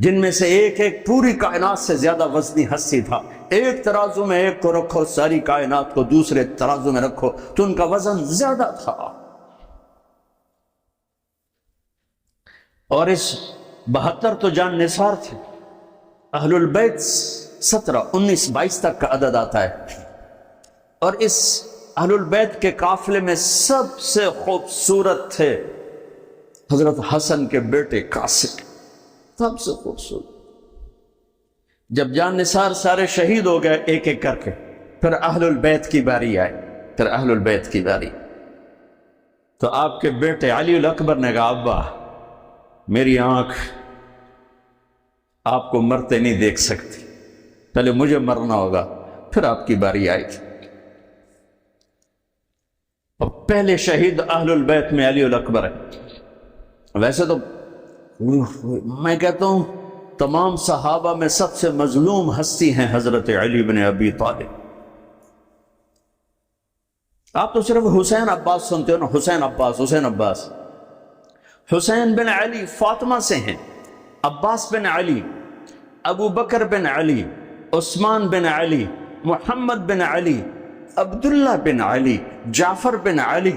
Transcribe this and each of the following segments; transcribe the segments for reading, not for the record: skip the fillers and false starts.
جن میں سے ایک ایک پوری کائنات سے زیادہ وزنی ہستی تھا. ایک ترازو میں ایک کو رکھو، ساری کائنات کو دوسرے ترازو میں رکھو تو ان کا وزن زیادہ تھا. اور اس 72 تو جان نثار تھے. اہل البیت 17، 19، 22 تک کا عدد آتا ہے. اور اس اہل البیت کے قافلے میں سب سے خوبصورت تھے حضرت حسن کے بیٹے قاسم، سب سے خوبصورت. جب جان نثار سارے شہید ہو گئے ایک ایک کر کے، پھر اہل البیت کی باری آئی. پھر اہل البیت کی باری تو آپ کے بیٹے علی الاکبر نے کہا ابا میری آنکھ آپ کو مرتے نہیں دیکھ سکتی، پہلے مجھے مرنا ہوگا پھر آپ کی باری آئے گی. اور پہلے شہید اہل البیت میں علی الاکبر ہے. ویسے تو میں کہتا ہوں تمام صحابہ میں سب سے مظلوم ہستی ہیں حضرت علی بن ابی طالب. آپ تو صرف حسین عباس سنتے ہو نا، حسین عباس حسین عباس. حسین بن علی فاطمہ سے ہیں، عباس بن علی، ابو بکر بن علی، عثمان بن علی، محمد بن علی، عبداللہ بن علی، جعفر بن علی.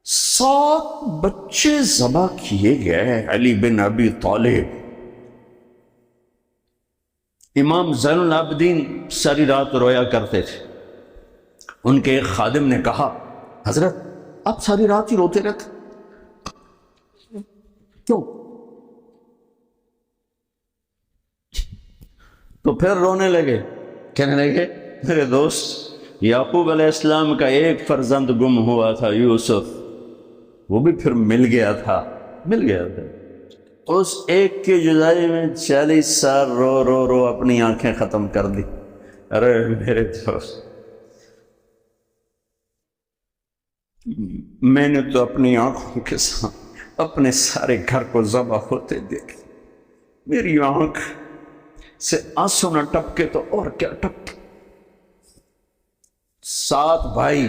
7 بچے ذبح کیے گئے علی بن ابی طالب. امام زین العابدین ساری رات رویا کرتے تھے. ان کے ایک خادم نے کہا حضرت آپ ساری رات ہی روتے رہتے کیوں؟ تو پھر رونے لگے، کہنے لگے میرے دوست یعقوب علیہ السلام کا ایک فرزند گم ہوا تھا یوسف، وہ بھی پھر مل گیا تھا. اس ایک کی جدائی میں 40 سال رو رو رو اپنی آنکھیں ختم کر دی. ارے میرے دوست میں نے تو اپنی آنکھوں کے ساتھ اپنے سارے گھر کو ذبح ہوتے دیکھے، میری آنکھ سے آنسو نہ ٹپکے تو اور کیا ٹپکے. 7 بھائی،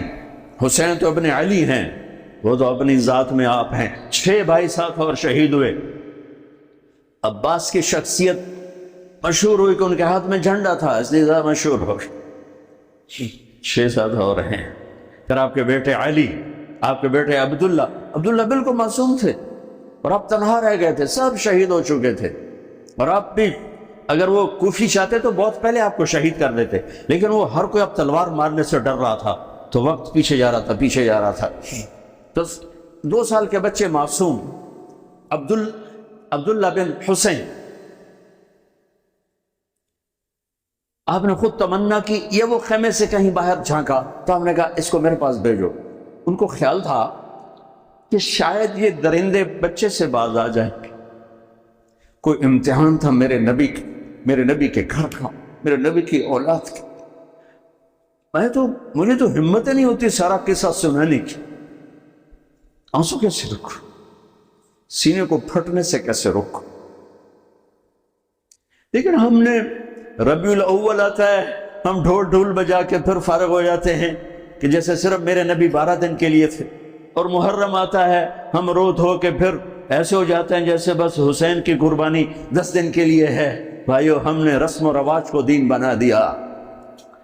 حسین تو ابن علی ہیں، وہ تو اپنی ذات میں آپ ہیں. 6 بھائی ساتھ اور شہید ہوئے. عباس کی شخصیت مشہور ہوئی کہ ان کے ہاتھ میں جھنڈا تھا اس لیے زیادہ مشہور ہو گئی. 6-7 اور ہیں. پھر آپ کے بیٹے علی، آپ کے بیٹے عبداللہ بالکل معصوم تھے اور آپ تنہا رہ گئے تھے، سب شہید ہو چکے تھے. اور آپ بھی اگر وہ کوفی چاہتے تو بہت پہلے آپ کو شہید کر دیتے، لیکن وہ ہر کوئی اب تلوار مارنے سے ڈر رہا تھا تو وقت پیچھے جا رہا تھا. تو 2 سال کے بچے معصوم عبداللہ بن حسین، آپ نے خود تمنا کی یہ وہ خیمے سے کہیں باہر جھانکا تو ہم نے کہا اس کو میرے پاس بھیجو. ان کو خیال تھا کہ شاید یہ درندے بچے سے باز آ جائیں. کوئی امتحان تھا میرے نبی کے گھر کا، میرے نبی کی اولاد کی. مجھے تو ہمت نہیں ہوتی سارا قصہ سنانے کی. آنسو کیسے رکھو، سینے کو پھٹنے سے کیسے روکو. لیکن ہم نے ربیع الاول آتا ہے، ہم ڈھول بجا کے پھر فارغ ہو جاتے ہیں کہ جیسے صرف میرے نبی 12 دن کے لیے تھے. اور محرم آتا ہے، ہم رو دھو کے پھر ایسے ہو جاتے ہیں جیسے بس حسین کی قربانی 10 دن کے لیے ہے. بھائیو ہم نے رسم و رواج کو دین بنا دیا.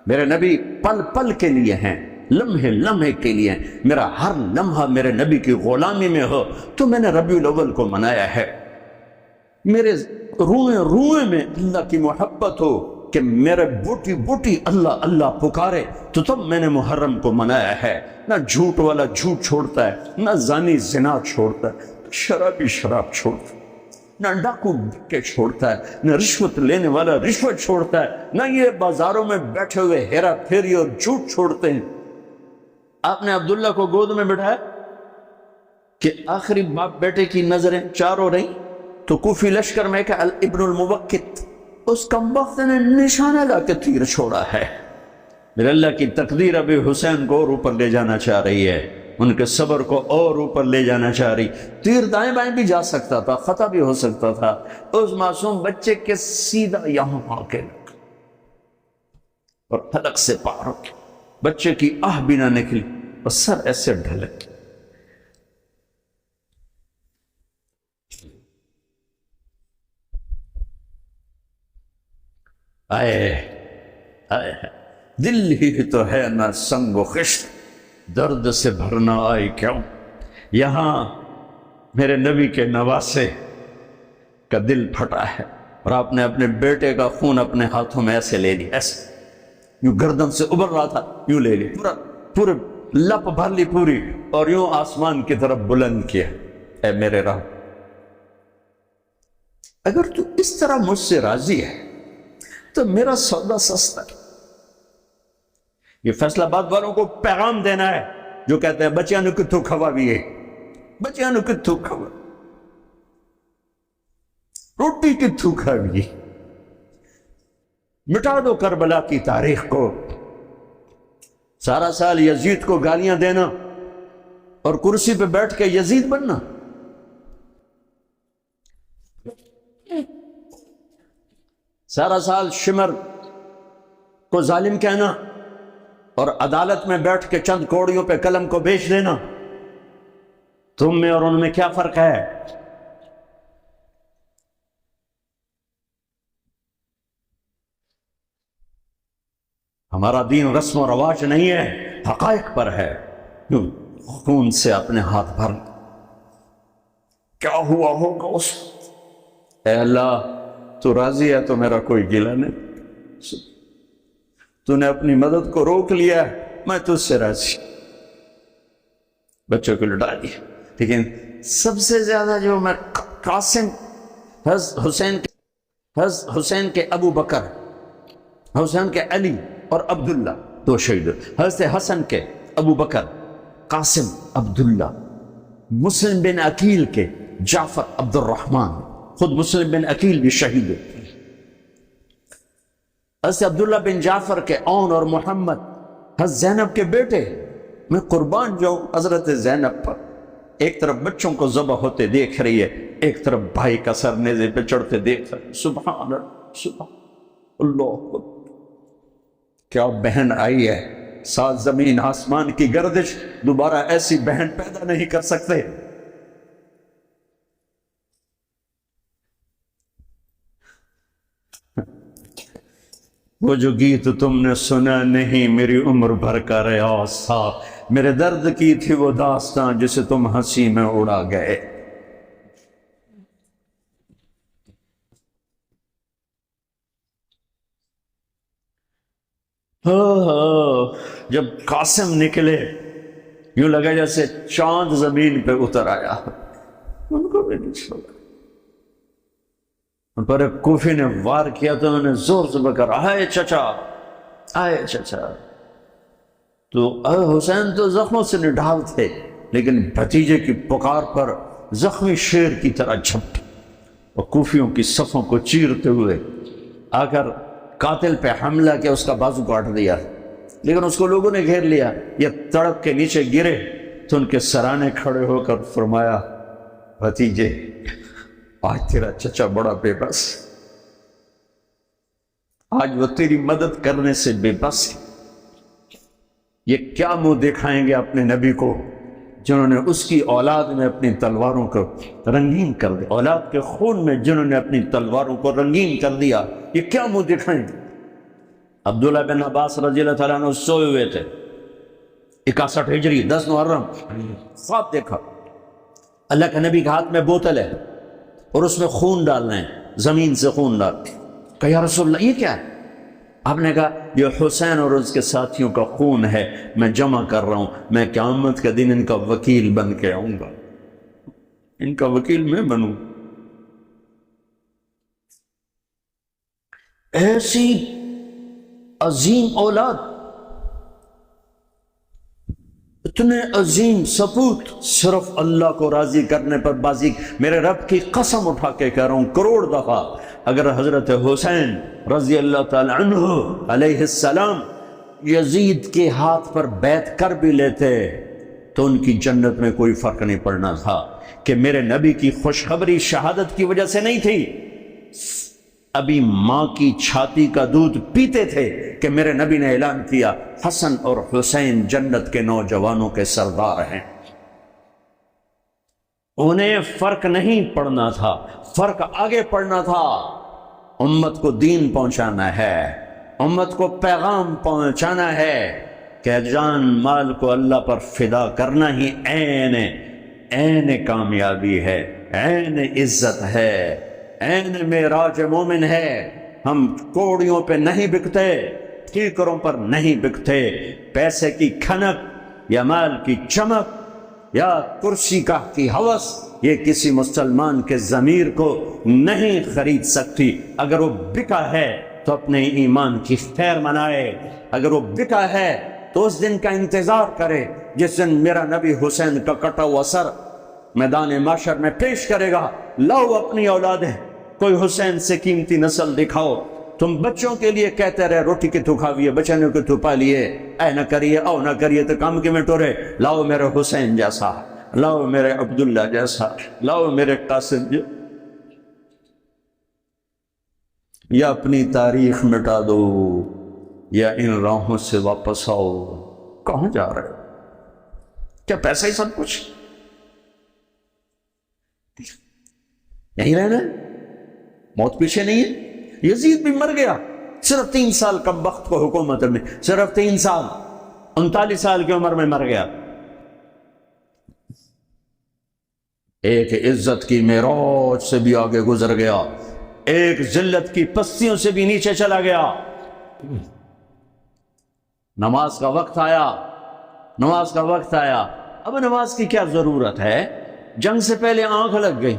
میرے نبی پل پل کے لیے ہیں، لمحے لمحے کے لیے ہیں. میرا ہر لمحہ میرے نبی کی غلامی میں ہو تو میں نے ربیع الاول کو منایا ہے. میرے روئے میں اللہ کی محبت ہو کہ میرے بوٹی اللہ اللہ پکارے تو تب میں نے محرم کو منایا ہے. نہ جھوٹ والا جھوٹ چھوڑتا ہے، نہ زانی زنا چھوڑتا ہے، شرابی شراب چھوڑتا ہے، نہ ڈاکو کے چھوڑتا ہے، نہ رشوت لینے والا رشوت چھوڑتا ہے، نہ یہ بازاروں میں بیٹھے ہوئے ہیرا پھیری اور جھوٹ چھوڑتے ہیں. آپ نے عبداللہ کو گود میں بٹھایا کہ آخری باپ بیٹے کی نظریں 4 ہو رہی تو کوفی لشکر میں کہ ابن الموقت اس کمبخت نے نشانہ لا کے تیر چھوڑا ہے. میرے اللہ کی تقدیر ابھی حسین کو اور اوپر لے جانا چاہ رہی ہے، ان کے صبر کو اور اوپر لے جانا چاہ رہی. تیر دائیں بائیں بھی جا سکتا تھا، خطا بھی ہو سکتا تھا. اس معصوم بچے کے سیدھا یہاں آ کے لگ اور حلق سے پار ہو کے بچے کی آہ بھی نہ نکلی اور سر ایسے ڈھلک. آئے آئے دل ہی تو ہے نہ سنگ و خشت، درد سے بھرنا آئی کیوں؟ یہاں میرے نبی کے نواسے کا دل پھٹا ہے، اور آپ نے اپنے بیٹے کا خون اپنے ہاتھوں میں ایسے لے لی، ایسے یوں گردن سے ابھر رہا تھا، یوں لے لی، پورے لپ بھر لی پوری، اور یوں آسمان کی طرف بلند کیا، اے میرے رب اگر تو اس طرح مجھ سے راضی ہے تو میرا سودا سستا ہے۔ یہ فیصلہ آباد والوں کو پیغام دینا ہے جو کہتے ہیں بچیاں نو کتھوں کھوا بھی ہے، بچیاں نو کتھوں کھوا، روٹی کتھوں کھا بھی، مٹا دو کربلا کی تاریخ کو۔ سارا سال یزید کو گالیاں دینا اور کرسی پہ بیٹھ کے یزید بننا، سارا سال شمر کو ظالم کہنا اور عدالت میں بیٹھ کے چند کوڑیوں پہ قلم کو بیچ دینا، تم میں اور ان میں کیا فرق ہے؟ ہمارا دین رسم و رواج نہیں ہے، حقائق پر ہے۔ خون سے اپنے ہاتھ بھر، کیا ہوا ہوگا اس وقت؟ اے اللہ تو راضی ہے تو میرا کوئی گلہ نہیں، تو نے اپنی مدد کو روک لیا، میں تجھ سے راضی۔ بچوں کو لٹا دیا، لیکن سب سے زیادہ جو میں قاسم حسین کے ابو بکر، حسین کے علی اور عبداللہ دو شہید، حضرت حسن کے ابو بکر، قاسم عبداللہ، مسلم بن عقیل کے جعفر عبد الرحمن، خود مسلم بن عقیل بھی شہید ہے، حضرت عبداللہ بن جعفر کے اون اور محمد، حضرت زینب کے بیٹے۔ میں قربان جاؤں حضرت زینب پر، ایک طرف بچوں کو ذبح ہوتے دیکھ رہی ہے، ایک طرف بھائی کا سر نیزے پہ چڑھتے دیکھ رہی ہے۔ سبحان اللہ، سبحان اللہ، کیا بہن آئی ہے، سات زمین آسمان کی گردش دوبارہ ایسی بہن پیدا نہیں کر سکتے۔ وہ جو گیت تم نے سنا نہیں میری عمر بھر کا ریاض تھا، میرے درد کی تھی وہ داستان جسے تم ہنسی میں اڑا گئے۔ جب قاسم نکلے یوں لگا جیسے چاند زمین پہ اتر آیا، ان کو بھی نہیں چھوڑا۔ ان پر ایک کوفی نے وار کیا تو انہوں نے زور سے بکر، آئے چچا، آئے چچا۔ تو حسین تو زخموں سے نڈھال تھے، لیکن بھتیجے کی پکار پر زخمی شیر کی طرح جھپٹے اور کوفیوں کی صفوں کو چیرتے ہوئے آ کر قاتل پہ حملہ کیا، اس کا بازو کاٹ دیا، لیکن اس کو لوگوں نے گھیر لیا۔ یہ تڑپ کے نیچے گرے تو ان کے سرانے کھڑے ہو کر فرمایا، بھتیجے آج تیرا چچا بڑا بے بس، آج وہ تیری مدد کرنے سے بے بس ہے۔ یہ کیا منہ دکھائیں گے اپنے نبی کو جنہوں نے اس کی اولاد میں اپنی تلواروں کو رنگین کر دیا، اولاد کے خون میں جنہوں نے اپنی تلواروں کو رنگین کر دیا، یہ کیا منہ دکھائیں گے؟ عبداللہ بن عباس رضی اللہ تعالیٰ عنہ سوئے ہوئے تھے، 61 ہجری 10 محرم، خواب دیکھا اللہ کے نبی کے ہاتھ میں بوتل ہے اور اس میں خون ڈالنا ہے، زمین سے خون ڈال۔ کہا یا رسول اللہ یہ کیا ہے؟ آپ نے کہا یہ حسین اور اس کے ساتھیوں کا خون ہے، میں جمع کر رہا ہوں، میں قیامت کے دن ان کا وکیل بن کے آؤں گا، ان کا وکیل میں بنوں۔ ایسی عظیم اولاد، اتنے عظیم سپوت، صرف اللہ کو راضی کرنے پر بازی۔ میرے رب کی قسم اٹھا کے کہہ رہا ہوں، کروڑ دفعہ اگر حضرت حسین رضی اللہ تعالی عنہ علیہ السلام یزید کے ہاتھ پر بیعت کر بھی لیتے تو ان کی جنت میں کوئی فرق نہیں پڑنا تھا، کہ میرے نبی کی خوشخبری شہادت کی وجہ سے نہیں تھی، ابھی ماں کی چھاتی کا دودھ پیتے تھے کہ میرے نبی نے اعلان کیا حسن اور حسین جنت کے نوجوانوں کے سردار ہیں۔ انہیں فرق نہیں پڑنا تھا، فرق آگے پڑنا تھا، امت کو دین پہنچانا ہے، امت کو پیغام پہنچانا ہے کہ جان مال کو اللہ پر فدا کرنا ہی عین کامیابی ہے، عین عزت ہے، عین معراج مومن ہے۔ ہم کوڑیوں پہ نہیں بکتے، ٹھیکروں پر نہیں بکتے، پیسے کی کھنک یا مال کی چمک یا کرسی کا کی ہوس یہ کسی مسلمان کے ضمیر کو نہیں خرید سکتی۔ اگر وہ بکا ہے تو اپنے ایمان کی خیر منائے، اگر وہ بکا ہے تو اس دن کا انتظار کرے جس دن میرا نبی حسین کا کٹا ہوا سر میدان محشر میں پیش کرے گا۔ لاؤ اپنی اولادیں، کوئی حسین سے قیمتی نسل دکھاؤ۔ تم بچوں کے لیے کہتے رہے روٹی کی تو کھاویے، بچنے کو تو پالیے، اے نہ کریے او نہ کریے تو کام کے میں ٹورے۔ لاؤ میرے حسین جیسا، لاؤ میرے عبداللہ جیسا، لاؤ میرے قاسم جیسا، یا اپنی تاریخ مٹا دو یا ان راہوں سے واپس آؤ۔ کہاں جا رہے ہو؟ کیا پیسہ ہی سب کچھ؟ یہیں رہنا ہے؟ موت پیچھے نہیں ہے؟ یزید بھی مر گیا، صرف 3 سال کم وقت کو حکومت میں، صرف 3 سال، 39 سال کی عمر میں مر گیا۔ ایک عزت کی معراج سے بھی آگے گزر گیا، ایک ذلت کی پستیوں سے بھی نیچے چلا گیا۔ نماز کا وقت آیا، نماز کا وقت آیا۔ اب نماز کی کیا ضرورت ہے؟ جنگ سے پہلے آنکھ لگ گئی،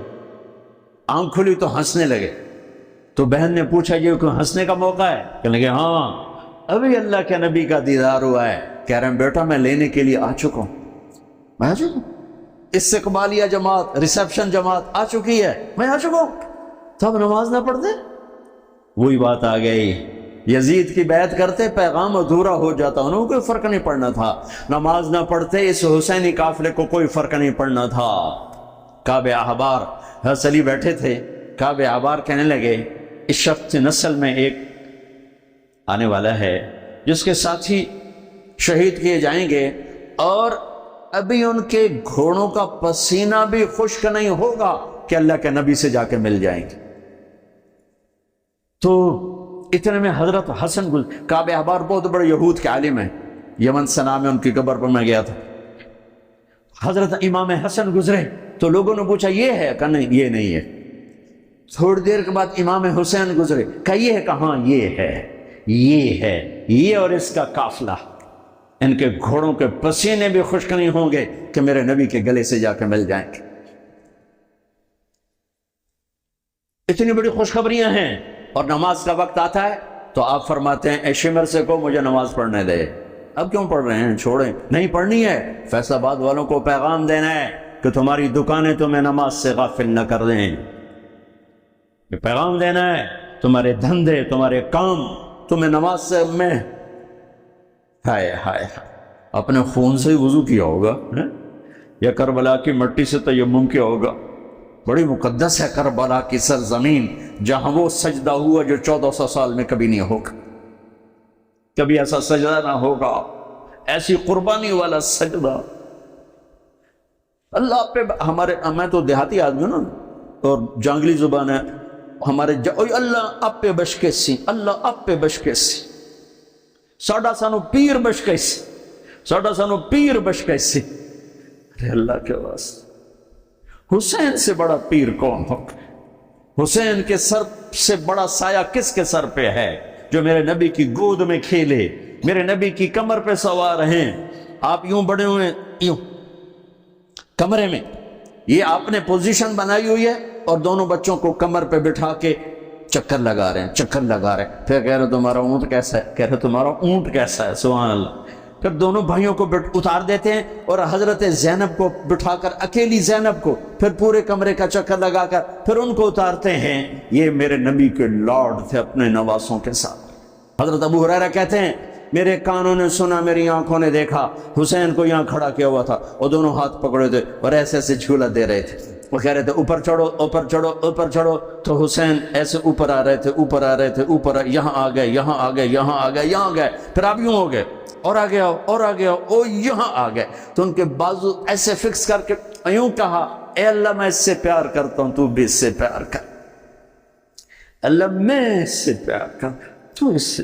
آنکھ کھلی تو ہنسنے لگے۔ تو بہن نے پوچھا یہ کوئی ہنسنے کا موقع ہے؟ کہنے لگے ہاں، ابھی اللہ کے نبی کا دیدار ہوا ہے۔ کہہ رہے ہیں بیٹا میں لینے کے لیے آ چکا ہوں، میں آ چکا ہوں، استقبالیہ جماعت، ریسیپشن جماعت آ چکی ہے، میں آ چکا ہوں۔ تو اب نماز نہ پڑھتے؟ وہی بات آ گئی، یزید کی بیعت کرتے پیغام ادھورا ہو جاتا، انہوں کو کوئی فرق نہیں پڑنا تھا۔ نماز نہ پڑھتے اس حسینی قافلے کو کوئی فرق نہیں پڑنا تھا۔ کعب احبار حضرت علی بیٹھے تھے، کعب احبار کہنے لگے اس شخص نسل میں ایک آنے والا ہے جس کے ساتھی شہید کیے جائیں گے اور ابھی ان کے گھوڑوں کا پسینہ بھی خشک نہیں ہوگا کہ اللہ کے نبی سے جا کے مل جائیں گے۔ تو اتنے میں حضرت حسن کعب احبار بہت بڑے یہود کے عالم ہیں، یمن سے نام ہے ان کی قبر پر میں گیا تھا۔ حضرت امام حسن گزرے تو لوگوں نے پوچھا یہ ہے؟ کہا نہیں یہ نہیں ہے۔ تھوڑی دیر کے بعد امام حسین گزرے، کہا یہ ہے؟ کہاں یہ ہے، یہ ہے، یہ اور اس کا قافلہ، ان کے گھوڑوں کے پسینے بھی خشک نہیں ہوں گے کہ میرے نبی کے گلے سے جا کے مل جائیں گے۔ اتنی بڑی خوشخبریاں ہیں، اور نماز کا وقت آتا ہے تو آپ فرماتے ہیں اے شمر سے کو مجھے نماز پڑھنے دے۔ اب کیوں پڑھ رہے ہیں؟ چھوڑیں، نہیں پڑھنی ہے۔ فیصل آباد والوں کو پیغام دینا ہے کہ تمہاری دکانیں تمہیں نماز سے غافل نہ کر دیں، یہ پیغام دینا ہے، تمہارے دھندے، تمہارے کام تمہیں نماز سے میں ہائے ہائے اپنے خون سے ہی وضو کیا ہوگا یا کربلا کی مٹی سے تیمم کیا ہوگا۔ بڑی مقدس ہے کربلا کی سرزمین، جہاں وہ سجدہ ہوا جو 1400 سال میں کبھی نہیں ہوگا، کبھی ایسا سجدہ نہ ہوگا، ایسی قربانی والا سجدہ۔ اللہ پہ ہمارے، میں تو دیہاتی آدمی ہوں نا اور جانگلی زبان ہے ہمارے، اللہ آپ پہ بشکے سی، اللہ آپ پہ بشکے سی، ساڈا سانو پیر بشکے سی، ساڈا سانو پیر بشکے سی۔ ارے اللہ کے واسطے، حسین سے بڑا پیر کون ہوگا؟ حسین کے سر سے بڑا سایہ کس کے سر پہ ہے جو میرے نبی کی گود میں کھیلے، میرے نبی کی کمر پہ سوار ہیں۔ آپ یوں بڑے ہوئے یوں کمرے میں، یہ آپ نے پوزیشن بنائی ہوئی ہے اور دونوں بچوں کو کمر پہ بٹھا کے چکر لگا رہے ہیں، چکر لگا رہے ہیں۔ پھر کہہ رہے تمہارا اونٹ کیسا ہے؟ کہہ رہے تمہارا اونٹ کیسا ہے؟ سبحان اللہ۔ پھر دونوں بھائیوں کو اتار دیتے ہیں اور حضرت زینب کو بٹھا کر، اکیلی زینب کو، پھر پورے کمرے کا چکر لگا کر پھر ان کو اتارتے ہیں۔ یہ میرے نبی کے لارڈ تھے اپنے نواسوں کے ساتھ۔ حضرت ابو ہریرہ کہتے ہیں میرے کانوں نے سنا، میری آنکھوں نے دیکھا، حسین کو یہاں کھڑا کیا ہوا تھا اور دونوں ہاتھ پکڑے تھے اور ایسے ایسے جھولا دے رہے تھے۔ وہ کہہ رہے تھے اوپر چڑھو، اوپر چڑھو، اوپر چڑھو، تو حسین ایسے اوپر آ رہے تھے، اوپر آ رہے تھے، اوپر، یہاں آ گئے، یہاں آ گئے، یہاں آ گئے، یہاں گئے، پھر آپ یوں ہو گئے اور آگے آؤ اور آگے آؤ، او یہاں آ گئے۔ تو ان کے بازو ایسے فکس کر کے یوں کہا اے اللہ میں اس سے پیار کرتا ہوں، تو بھی اس سے پیار کر۔ اللہ میں اس سے پیار کر، تو اس سے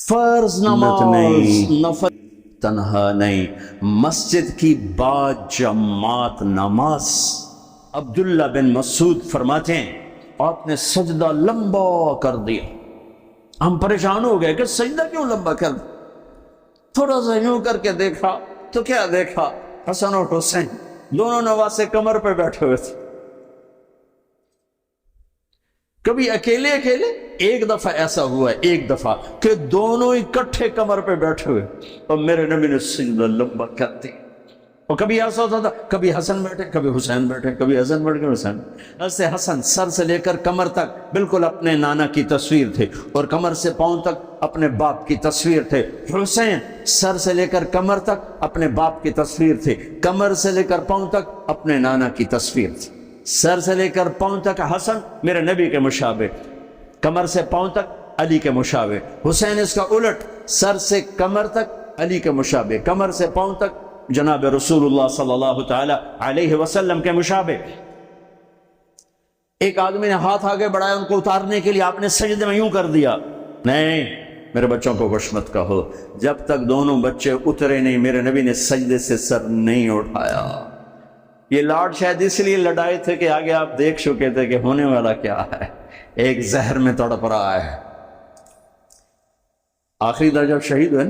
فرض نماز نہیں، نفل تنہا نہیں، مسجد کی با جماعت نماز۔ عبداللہ بن مسعود فرماتے ہیں آپ نے سجدہ لمبا کر دیا، ہم پریشان ہو گئے کہ سجدہ کیوں لمبا کر دیا؟ تھوڑا سا یوں کر کے دیکھا تو کیا دیکھا؟ حسن اور حسین دونوں نواسے کمر پہ بیٹھے ہوئے تھے۔ کبھی اکیلے اکیلے، ایک دفعہ ایسا ہوا ہے، ایک دفعہ کہ دونوں اکٹھے کمر پہ بیٹھے ہوئے اور میرے نبی نے سجدہ لمبا کر دیا۔ اور کبھی ایسا ہوتا تھا، کبھی حسن بیٹھے، کبھی حسین بیٹھے، کبھی حسن بیٹھ کے حسین، ایسے حسن سر سے لے کر کمر تک بالکل اپنے نانا کی تصویر تھے، اور کمر سے پاؤں تک اپنے باپ کی تصویر تھے۔ حسین سر سے لے کر کمر تک اپنے باپ کی تصویر تھے، کمر سے لے کر پاؤں تک اپنے نانا کی تصویر تھی۔ سر سے لے کر پاؤں تک حسن میرے نبی کے مشابہ، کمر سے پاؤں تک علی کے مشابہ۔ حسین اس کا الٹ، سر سے کمر تک علی کے مشابہ، کمر سے پاؤں تک جناب رسول اللہ صلی اللہ تعالی علیہ وسلم کے مشابہ۔ ایک آدمی نے ہاتھ آگے بڑھایا ان کو اتارنے کے لیے، آپ نے سجدے میں یوں کر دیا۔ نہیں، میرے بچوں کو خوش مت کہو، جب تک دونوں بچے اترے نہیں میرے نبی نے سجدے سے سر نہیں اٹھایا۔ یہ لاڈ شاید اس لیے لڑائے تھے کہ آگے آپ دیکھ چکے تھے کہ ہونے والا کیا ہے، ایک زہر میں تڑپ رہا ہے۔ آخری درجہ جب شہید ہوئے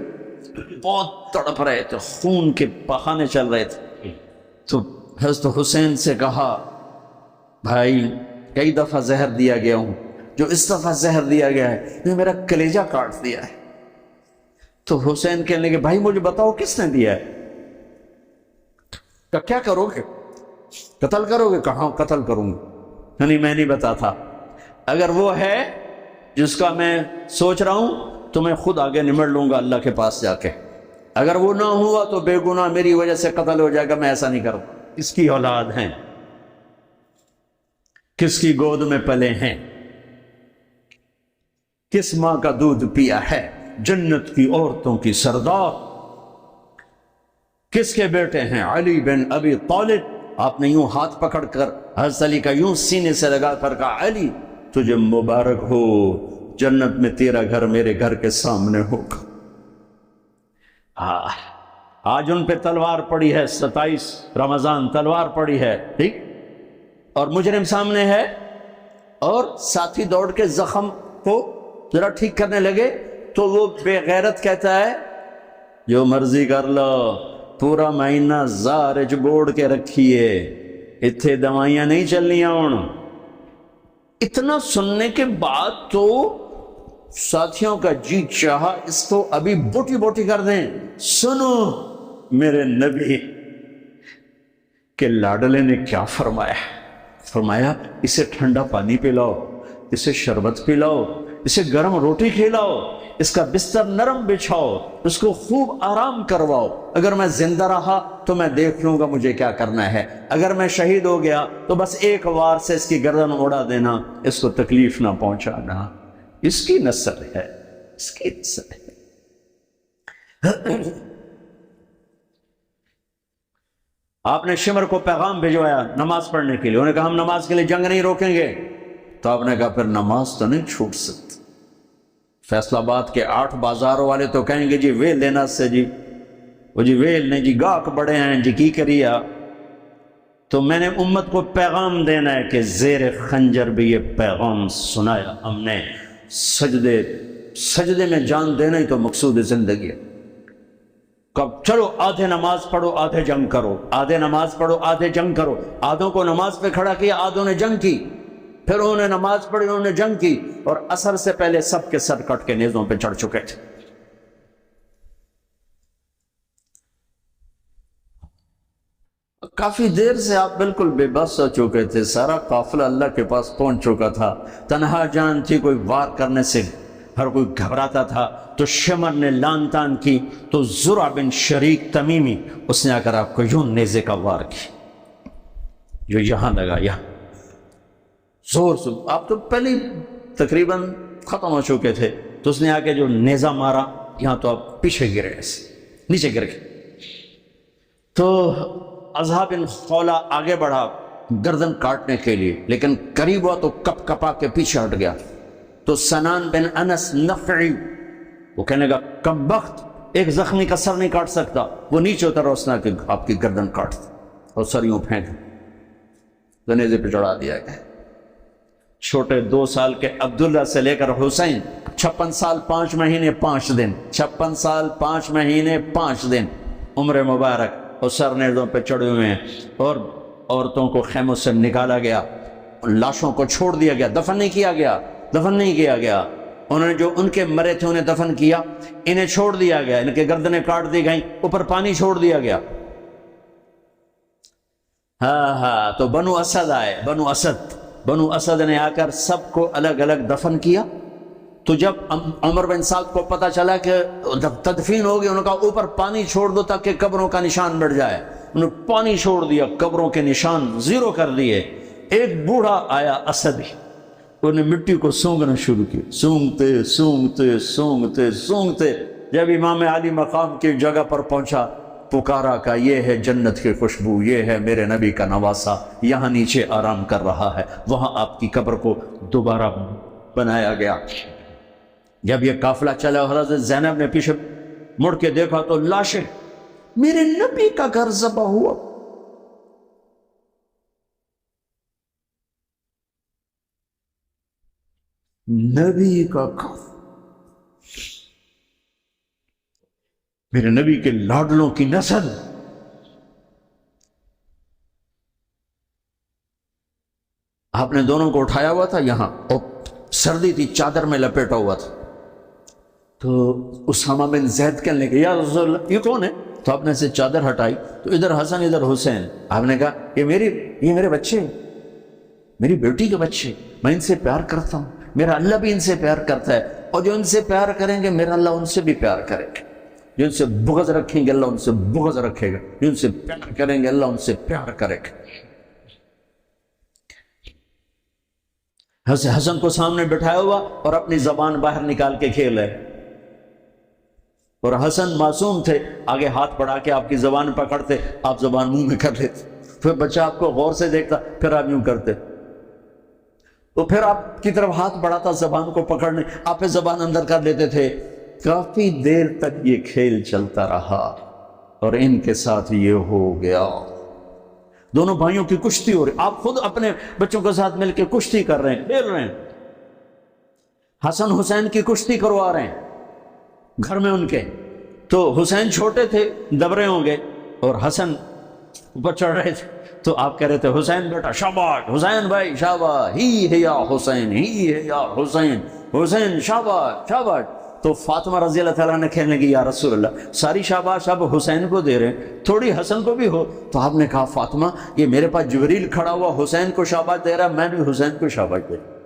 بہت تڑپ رہے تھے، خون کے بہانے چل رہے تھے، تو حضرت حسین سے کہا بھائی کئی دفعہ زہر دیا گیا ہوں، جو اس دفعہ زہر دیا گیا ہے یہ میرا کلیجہ کاٹ دیا ہے۔ تو حسین کہنے لگے بھائی مجھے بتاؤ کس نے دیا ہے؟ کہ کیا کرو گے؟ قتل کرو گے؟ کہاں قتل کروں گا، نہیں میں نہیں بتاتا، اگر وہ ہے جس کا میں سوچ رہا ہوں تو میں خود آگے نمٹ لوں گا اللہ کے پاس جا کے، اگر وہ نہ ہوا تو بے گناہ میری وجہ سے قتل ہو جائے گا، میں ایسا نہیں کروں۔ کس کی اولاد ہیں، کس کی گود میں پلے ہیں، کس ماں کا دودھ پیا ہے، جنت کی عورتوں کی سردار، کس کے بیٹے ہیں؟ علی بن ابی طالب۔ آپ نے یوں ہاتھ پکڑ کر حضرت علی کا یوں سینے سے لگا کر کہا علی تجھے مبارک ہو، جنت میں تیرا گھر میرے گھر کے سامنے ہوگا۔ آج ان پہ تلوار پڑی ہے، 27 رمضان تلوار پڑی ہے، ٹھیک، اور مجرم سامنے ہے، اور ساتھی دوڑ کے زخم کو ذرا ٹھیک کرنے لگے تو وہ بے غیرت کہتا ہے جو مرضی کر لو، پورا مہینہ زارج بوڑ کے رکھیے، اتھے دوائیاں نہیں چلنیاں ہوں۔ اتنا سننے کے بعد تو ساتھیوں کا جی چاہا اس کو ابھی بوٹی بوٹی کر دیں۔ سنو میرے نبی کے لاڈلے نے کیا فرمایا، فرمایا اسے ٹھنڈا پانی پلاؤ، اسے شربت پلاؤ، اسے گرم روٹی کھلاؤ، اس کا بستر نرم بچھاؤ، اس کو خوب آرام کرواؤ، اگر میں زندہ رہا تو میں دیکھ لوں گا مجھے کیا کرنا ہے، اگر میں شہید ہو گیا تو بس ایک وار سے اس کی گردن اڑا دینا، اس کو تکلیف نہ پہنچانا، اس کی نسل ہے، اس کی نسل ہے۔ آپ نے شمر کو پیغام بھیجوایا نماز پڑھنے کے لیے، انہوں نے کہا ہم نماز کے لیے جنگ نہیں روکیں گے، تو آپ نے کہا پھر نماز تو نہیں چھوٹ سکتی۔ فیصل آباد کے 8 بازاروں والے تو کہیں گے جی ویل لینا سے جی، وہ جی ویل نہیں جی گاہک بڑے ہیں جی کی کریا، تو میں نے امت کو پیغام دینا ہے کہ زیر خنجر بھی یہ پیغام سنایا ہم نے، سجدے میں جان دینا ہی تو مقصود زندگی ہے۔ کب چلو آدھے نماز پڑھو آدھے جنگ کرو، آدھے نماز پڑھو آدھے جنگ کرو، آدھوں کو نماز پہ کھڑا کیا، آدھوں نے جنگ کی، پھر انہوں نے نماز پڑھی انہوں نے جنگ کی، اور عصر سے پہلے سب کے سر کٹ کے نیزوں پہ چڑھ چکے تھے۔ کافی دیر سے آپ بالکل بے بس ہو چکے تھے، سارا قافلہ اللہ کے پاس پہنچ چکا تھا، تنہا جان تھی، کوئی وار کرنے سے ہر کوئی گھبراتا تھا، تو شمر نے لان تان کی، تو زرع بن شریک تمیمی اس نے آ کر آپ کو یوں نیزے کا وار کی، جو یہاں لگا، یہاں زور سے، آپ تو پہلے تقریباً ختم ہو چکے تھے، تو اس نے آ کے جو نیزہ مارا یہاں، تو آپ پیچھے گرے، ایسے نیچے گر گئے۔ تو اضحیٰ بن خولہ آگے بڑھا، گردن کاٹنے کے لیے، لیکن قریب ہوا تو کپ کپا کے پیچھے ہٹ گیا۔ تو سنان بن انس نخعی وہ کہنے لگا کم بخت، ایک زخمی کا سر نہیں کاٹ سکتا، وہ نیچے اترا، اس نے کہ آپ کی گردن کاٹ دی اور سر یوں پھینک جنیزے پہ چڑھا دیا گیا۔ چھوٹے 2 سال کے عبداللہ سے لے کر حسین 56 سال 5 مہینے 5 دن، 56 سال 5 مہینے 5 دن عمر مبارک، اور سر نیزوں پہ چڑھے ہوئے ہیں، اور عورتوں کو خیموں سے نکالا گیا، لاشوں کو چھوڑ دیا گیا، دفن نہیں کیا گیا۔ انہوں نے جو ان کے مرے تھے انہیں دفن کیا، انہیں چھوڑ دیا گیا، ان کے گردنیں کاٹ دی گئیں، اوپر پانی چھوڑ دیا گیا۔ ہاں تو بنو اسد آئے، بنو اسد نے آ کر سب کو الگ الگ دفن کیا۔ تو جب عمر بن سعد کو پتا چلا کہ تدفین ہوگی، انہوں نے کہا اوپر پانی چھوڑ دو تاکہ قبروں کا نشان بڑھ جائے۔ انہوں نے پانی چھوڑ دیا، قبروں کے نشان زیرو کر دیے۔ ایک بوڑھا آیا اسدی، انہوں نے مٹی کو سونگنا شروع کیا، سونگتے جب امام علی مقام کی جگہ پر پہنچا، پکارا کہ یہ ہے جنت کی خوشبو، یہ ہے میرے نبی کا نواسہ، یہاں نیچے آرام کر رہا ہے۔ وہاں آپ کی قبر کو دوبارہ بنایا گیا۔ جب یہ قافلہ چلا، حضرت زینب نے پیچھے مڑ کے دیکھا تو لاشیں، میرے نبی کا گھر ذبح ہوا۔ نبی کا گھر، میرے نبی کے لاڈلوں کی نسل۔ آپ نے دونوں کو اٹھایا ہوا تھا یہاں، اور سردی تھی، چادر میں لپیٹا ہوا تھا۔ تو اسامہ بن زید کہنے لگے یا رسول اللہ یہ کون ہے؟ تو آپ نے سے چادر ہٹائی تو ادھر حسن ادھر حسین۔ آپ نے کہا یہ میرے بچے، میری بیٹی کے بچے، میں ان سے پیار کرتا ہوں، میرا اللہ بھی ان سے پیار کرتا ہے، اور جو ان سے پیار کریں گے میرا اللہ ان سے بھی پیار کرے گا، جو ان سے بغض رکھیں گے اللہ ان سے بغض رکھے گا، جو ان سے پیار کریں گے اللہ ان سے پیار کرے گا۔ حسن کو سامنے بٹھایا ہوا اور اپنی زبان باہر نکال کے کھیل ہے، اور حسن معصوم تھے، آگے ہاتھ بڑھا کے آپ کی زبان پکڑتے، آپ زبان منہ میں کر لیتے، پھر بچہ آپ کو غور سے دیکھتا، پھر آپ یوں کرتے، تو پھر آپ کی طرف ہاتھ بڑھاتا زبان کو پکڑنے، آپ پھر زبان اندر کر لیتے تھے۔ کافی دیر تک یہ کھیل چلتا رہا، اور ان کے ساتھ یہ ہو گیا۔ دونوں بھائیوں کی کشتی ہو رہی، آپ خود اپنے بچوں کے ساتھ مل کے کشتی کر رہے ہیں، کھیل رہے ہیں، حسن حسین کی کشتی کروا رہے ہیں گھر میں ان کے۔ تو حسین چھوٹے تھے، دبرے ہوں گے، اور حسن اوپر چڑھ رہے تھے، تو آپ کہہ رہے تھے حسین بیٹا شاباش، حسین بھائی شاباش، ہی ہے یا حسین، ہی ہے یا حسین، حسین شاباش شاباش۔ تو فاطمہ رضی اللہ تعالیٰ نے کہنے لگی یا رسول اللہ ساری شاباش آپ حسین کو دے رہے ہیں، تھوڑی حسن کو بھی ہو۔ تو آپ نے کہا فاطمہ یہ میرے پاس جبریل کھڑا ہوا حسین کو شاباش دے رہا، میں بھی حسین کو شاباش دے رہا۔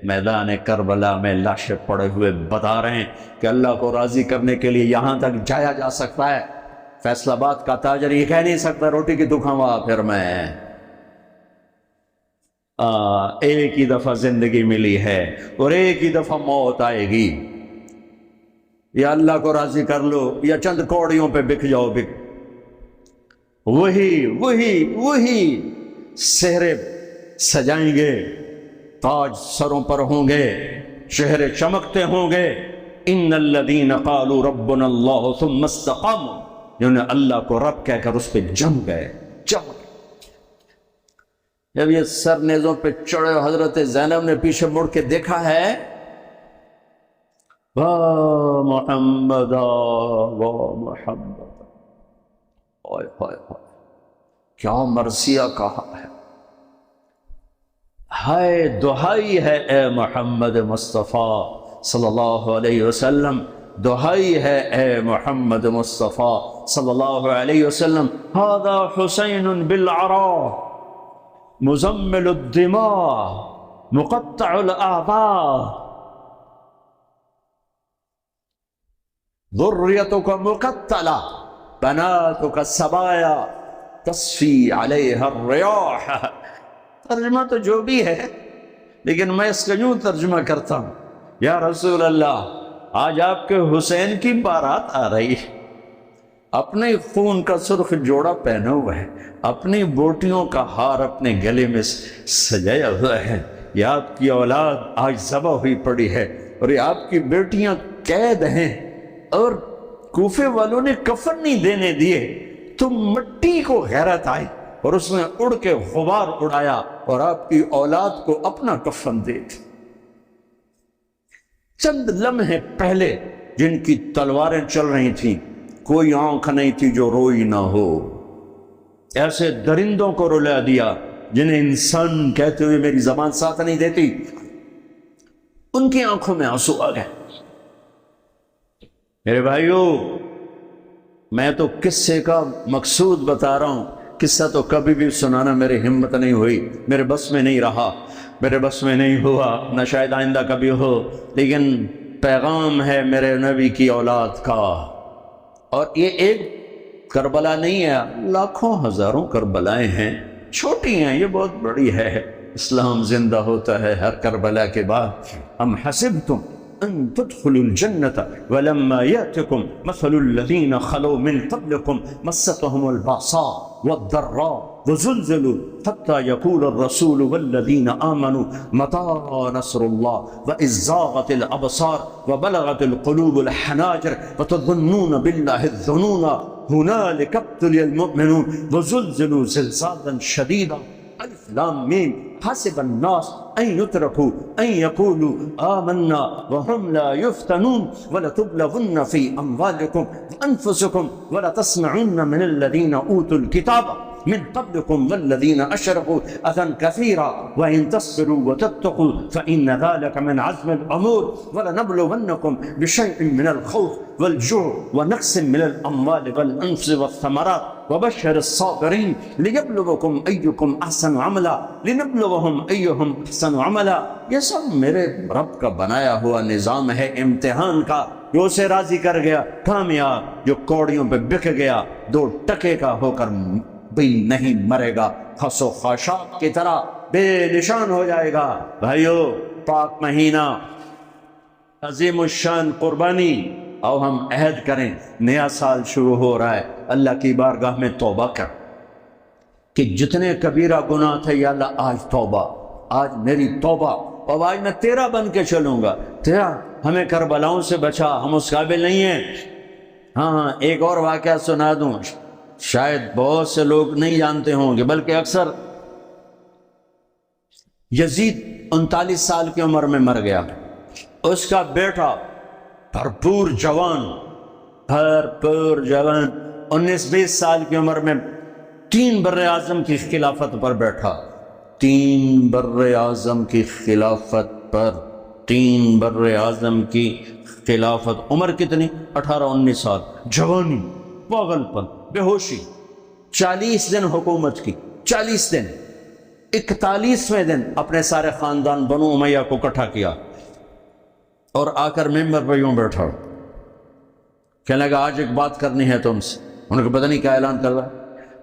میدان کربلا میں لاشیں پڑے ہوئے بتا رہے ہیں کہ اللہ کو راضی کرنے کے لیے یہاں تک جایا جا سکتا ہے۔ فیصل آباد کا تاجر یہ کہہ نہیں سکتا روٹی کی تو کھاوا پھر میں، ایک ہی دفعہ زندگی ملی ہے اور ایک ہی دفعہ موت آئے گی، یا اللہ کو راضی کر لو یا چند کوڑیوں پہ بک جاؤ، بک۔ وہی سہرے سجائیں گے، تاج سروں پر ہوں گے، چہرے چمکتے ہوں گے۔ ان الذین قالوا ربنا اللہ ثم استقاموا، جنہوں نے اللہ کو رب کہہ کر اس پہ جم گئے۔ جب یہ سر نیزوں پہ چڑھے، حضرت زینب نے پیچھے مڑ کے دیکھا ہے، واہ محمد واہ محمد، ہائے ہائے ہائے کیا مرثیہ کہا ہے، ہائے دہائی ہے اے محمد مصطفیٰ صلی اللہ علیہ وسلم، دہائی ہے اے محمد مصطفیٰ صلی اللہ علیہ وسلم۔ ھذا حسین بالعراء مزمل الدماء مقطع الاعضاء ذریتک مقتلہ بناتک سبایا تصفی علیہا الریاح۔ ترجمہ تو جو بھی ہے، لیکن میں اس کا یوں ترجمہ کرتا ہوں، یا رسول اللہ آج آپ کے حسین کی بارات آ رہی ہے، اپنے خون کا سرخ جوڑا پہنا ہوا ہے، اپنی بوٹیوں کا ہار اپنے گلے میں سجایا ہوا ہے، یہ آپ کی اولاد آج ذبح ہوئی پڑی ہے اور یہ آپ کی بیٹیاں قید ہیں، اور کوفے والوں نے کفن نہیں دینے دیے تو مٹی کو غیرت آئی اور اس نے اڑ کے غبار اڑایا اور آپ کی اولاد کو اپنا کفن دے دی۔ چند لمحے پہلے جن کی تلواریں چل رہی تھیں، کوئی آنکھ نہیں تھی جو روئی نہ ہو، ایسے درندوں کو رلا دیا جنہیں انسان کہتے ہوئے میری زبان ساتھ نہیں دیتی، ان کی آنکھوں میں آنسو آ گئے۔ میرے بھائیو، میں تو قصے کا مقصود بتا رہا ہوں، قصہ تو کبھی بھی سنانا میری ہمت نہیں ہوئی، میرے بس میں نہیں رہا، میرے بس میں نہیں ہوا، نہ شاید آئندہ کبھی ہو، لیکن پیغام ہے میرے نبی کی اولاد کا۔ اور یہ ایک کربلا نہیں ہے، لاکھوں ہزاروں کربلائیں ہیں، چھوٹی ہیں، یہ بہت بڑی ہے۔ اسلام زندہ ہوتا ہے ہر کربلا کے بعد۔ ام حسبتم ان تدخلوا الجنة ولما يأتكم مثل الذين خلوا من قبلكم مستهم البأساء والضراء وزلزلوا حتى يقول الرسول والذين آمنوا متى نصر الله وإذ زاغت الأبصار وبلغت القلوب الحناجر وتظنون بالله الظنون هنالك ابتلي المؤمنون وزلزلوا زلزالا شديدا۔ الف لام میم، حسب الناس ان يتركوا ان يقولوا آمنا وهم لا يفتنون ولتبلغن في اموالكم وانفسكم ولتسمعن من الذين اوتوا الكتاب من قبلكم والذين اشركوا اذى كثيرا وان تصبروا وتتقوا فان ذلك من عزم الامور ولنبلونكم بشيء من الخوف والجوع ونقص من الاموال والانفس والثمرات وبشر الصابرين ليبلوكم ايكم احسن عملا لنبلوهم ايهم احسن عملا۔ یہ سب میرے رب کا بنایا ہوا نظام ہے امتحان کا، جو اسے راضی کر گیا کامیاب، جو کوڑیوں پہ بک گیا 2 ٹکے کا ہو کر بھی نہیں مرے گا، خس و خاشاک کی طرح بے نشان ہو جائے گا۔ بھائیو، پاک مہینہ، عظیم الشان قربانی، اور ہم عہد کریں، نیا سال شروع ہو رہا ہے، اللہ کی بارگاہ میں توبہ کر کہ جتنے کبیرہ گناہ تھے یا اللہ آج توبہ، آج میری توبہ، اور آج میں تیرا بن کے چلوں گا، تیرا ہمیں کربلاؤں سے بچا، ہم اس قابل نہیں ہیں۔ ہاں، ایک اور واقعہ سنا دوں، شاید بہت سے لوگ نہیں جانتے ہوں گے، بلکہ اکثر۔ یزید 39 سال کی عمر میں مر گیا، اس کا بیٹا بھرپور جوان 19-20 سال کی عمر میں 3 بر اعظم کی خلافت پر بیٹھا، 3 بر اعظم کی خلافت پر، 3 بر اعظم کی خلافت، عمر کتنی؟ 18-19 سال، جوانی، پاگل پن، بے ہوشی، 40 دن حکومت کی، 40 دن، 41ویں دن اپنے سارے خاندان بنو امیہ کو اکٹھا کیا اور آ کر ممبر پہ یوں بیٹھا، کہنے لگا آج ایک بات کرنی ہے تم سے۔ انہوں نے پتہ نہیں کیا اعلان کر رہا ہے،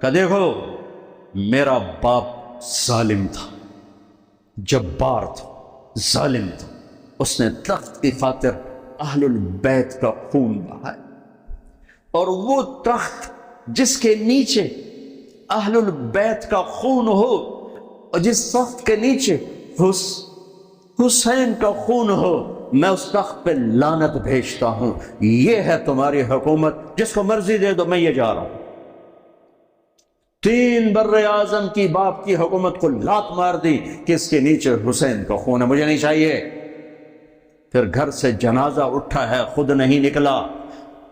کہ دیکھو میرا باپ ظالم تھا، جبار تھا، ظالم تھا، اس نے تخت کی خاطر اہل البیت کا خون بہایا، اور وہ تخت جس کے نیچے اہل البیت کا خون ہو اور جس تخت کے نیچے حسین کا خون ہو، میں اس تخت پہ لعنت بھیجتا ہوں۔ یہ ہے تمہاری حکومت، جس کو مرضی دے دو، میں یہ جا رہا ہوں۔ 3 بر اعظم کی باپ کی حکومت کو لات مار دی کہ اس کے نیچے حسین کا خون ہے، مجھے نہیں چاہیے۔ پھر گھر سے جنازہ اٹھا ہے، خود نہیں نکلا۔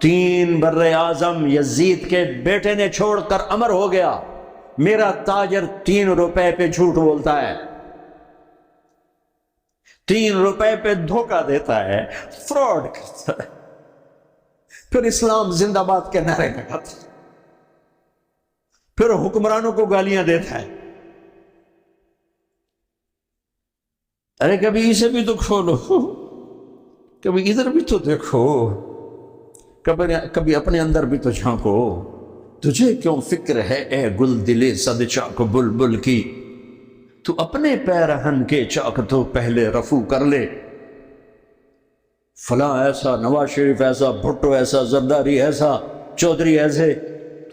3 بر اعظم یزید کے بیٹے نے چھوڑ کر امر ہو گیا، میرا تاجر 3 روپے پہ جھوٹ بولتا ہے، 3 روپے پہ دھوکہ دیتا ہے، فراڈ کرتا ہے، پھر اسلام زندہ باد کے نعرے لگاتا ہے، پھر حکمرانوں کو گالیاں دیتا ہے۔ ارے کبھی اسے بھی تو کھولو، کبھی ادھر بھی تو دیکھو، کبھی اپنے اندر بھی تو جھانکو۔ تجھے کیوں فکر ہے اے گل دلے صد چاک بلبل کی، تو اپنے پیرہن کے چاک تو پہلے رفو کر لے۔ فلاں ایسا، نواز شریف ایسا، بھٹو ایسا، زرداری ایسا، چودھری ایسے،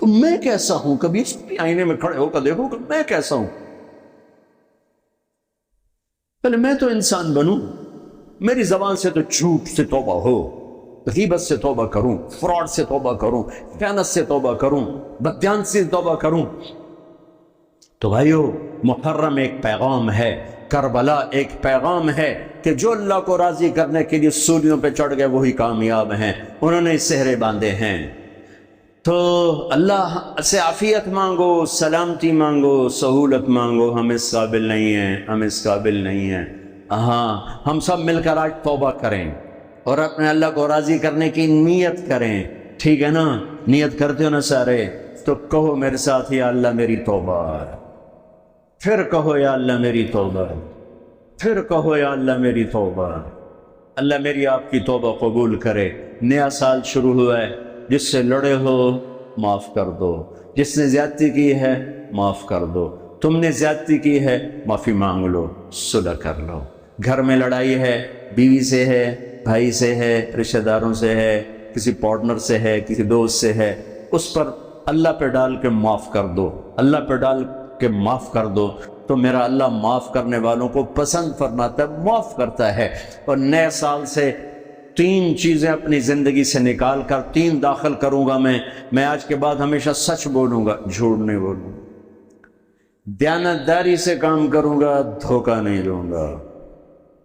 تو میں کیسا ہوں؟ کبھی آئینے میں کھڑے ہو کر دیکھو کہ میں کیسا ہوں. پہلے میں تو انسان بنوں. میری زبان سے تو جھوٹ سے توبہ ہو، غیبت سے توبہ کروں، فراڈ سے توبہ کروں، خیانت سے توبہ کروں، بددیانت سے توبہ کروں. تو بھائیو، محرم ایک پیغام ہے، کربلا ایک پیغام ہے کہ جو اللہ کو راضی کرنے کے لیے سولیوں پہ چڑھ گئے وہی کامیاب ہیں. انہوں نے سہرے باندھے ہیں. تو اللہ سے عافیت مانگو، سلامتی مانگو، سہولت مانگو. ہم اس قابل نہیں ہیں، ہم اس قابل نہیں ہیں. ہاں، ہم سب مل کر آج توبہ کریں اور اپنے اللہ کو راضی کرنے کی نیت کریں. ٹھیک ہے نا؟ نیت کرتے ہو نا سارے؟ تو کہو میرے ساتھ، یا اللہ میری توبہ. پھر کہو یا اللہ میری توبہ. پھر کہو یا اللہ میری توبہ. اللہ میری آپ کی توبہ قبول کرے. نیا سال شروع ہوا ہے، جس سے لڑے ہو معاف کر دو، جس نے زیادتی کی ہے معاف کر دو، تم نے زیادتی کی ہے معافی مانگ لو، صلح کر لو. گھر میں لڑائی ہے، بیوی سے ہے، بھائی سے ہے، رشتہ داروں سے ہے، کسی پارٹنر سے ہے، کسی دوست سے ہے، اس پر اللہ پہ ڈال کے معاف کر دو. اللہ پہ ڈال کے معاف کر دو تو میرا اللہ معاف کرنے والوں کو پسند فرماتا ہے، معاف کرتا ہے. اور نئے سال سے 3 چیزیں اپنی زندگی سے نکال کر 3 داخل کروں گا. میں آج کے بعد ہمیشہ سچ بولوں گا، جھوٹ نہیں بولوں گا. دیانتداری سے کام کروں گا، دھوکہ نہیں دوں گا.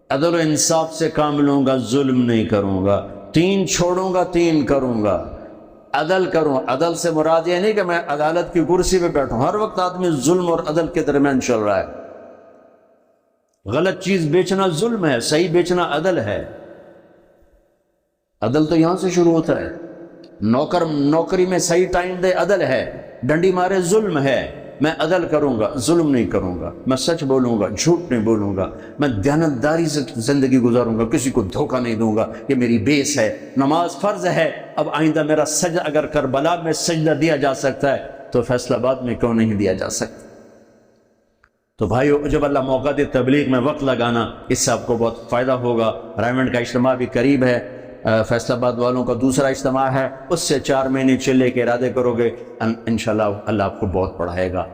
عدل و انصاف سے کام لوں گا، ظلم نہیں کروں گا. 3 چھوڑوں گا، 3 کروں گا. عدل کروں. عدل سے مراد یہ نہیں کہ میں عدالت کی کرسی پہ بیٹھوں. ہر وقت آدمی ظلم اور عدل کے درمیان چل رہا ہے. غلط چیز بیچنا ظلم ہے، صحیح بیچنا عدل ہے. عدل تو یہاں سے شروع ہوتا ہے. نوکری میں صحیح ٹائم دے، عدل ہے. ڈنڈی مارے، ظلم ہے. میں عدل کروں گا، ظلم نہیں کروں گا. میں سچ بولوں گا، جھوٹ نہیں بولوں گا. میں دیانتداری سے زندگی گزاروں گا، کسی کو دھوکہ نہیں دوں گا. یہ میری بیس ہے. نماز فرض ہے. اب آئندہ میرا سجدہ، اگر کربلا میں سجدہ دیا جا سکتا ہے تو فیصل آباد میں کیوں نہیں دیا جا سکتا؟ تو بھائیو، جب اللہ موقع دے تبلیغ میں وقت لگانا، اس سے آپ کو بہت فائدہ ہوگا. رائمنڈ کا اجتماع بھی قریب ہے. فیصل آباد والوں کا دوسرا اجتماع ہے، اس سے 4 مہینے چلے کے ارادے کرو گے، انشاءاللہ اللہ آپ کو بہت پڑھائے گا.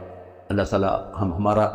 اللہ تعالیٰ ہمارا